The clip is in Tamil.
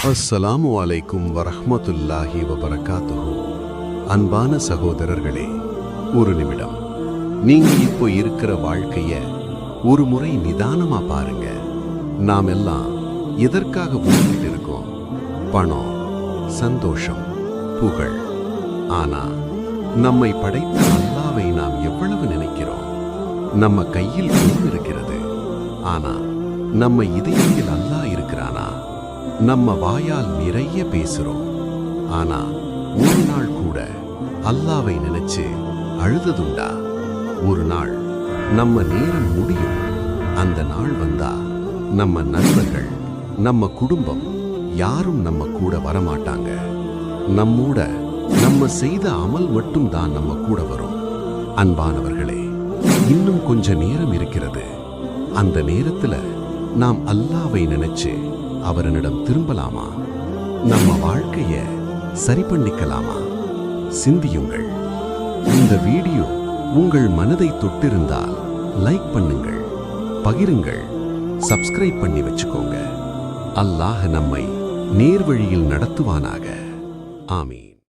அஸ்ஸலாமு அலைக்கும் வரஹ்மத்துல்லாஹி வபரகாத்துஹு. அன்பான சகோதரர்களே, ஒரு நிமிடம் நீங்க இப்போ இருக்கிற வாழ்க்கைய ஒரு முறை நிதானமா பாருங்க. நாம் எல்லாம் எதற்காக ஓடிட்டு இருக்கோம்? பணம், சந்தோஷம், புகழ். ஆனா நம்மை படைத்த அல்லாஹ்வை நாம் எவ்வளவு நினைக்கிறோம்? நம்ம கையில் ஃபோன் இருக்கிறது, ஆனா நம்ம இதயத்தில் அல்லாஹ் இருக்கிறானா? நம்ம வாயால் நிறைய பேசுறோம், ஆனா ஒரு நாள் கூட அல்லாஹ்வை நினைச்சு அழுததுண்டா? ஒரு நாள் நம்ம நேரம் முடியும். அந்த நாள் வந்தா நம்ம நண்பர்கள், நம்ம குடும்பம் யாரும் நம்ம கூட வரமாட்டாங்க. நம்மோட நம்ம செய்த அமல் மட்டும் தான் நம்ம கூட வரும். அன்பானவர்களே, இன்னும் கொஞ்ச நேரம் இருக்கிறது. அந்த நேரத்துல நாம் அல்லாஹ்வை நினைச்சு அவரனிடம் திரும்பலாமா? நம்ம வாழ்க்கைய சரி பண்ணிக்கலாமா? சிந்தியுங்கள். இந்த வீடியோ உங்கள் மனதை தொட்டிருந்தால் லைக் பண்ணுங்கள், பகிருங்கள், சப்ஸ்கிரைப் பண்ணி வச்சுக்கோங்க. அல்லாஹ் நம்மை நேர்வழியில் நடத்துவானாக. ஆமீன்.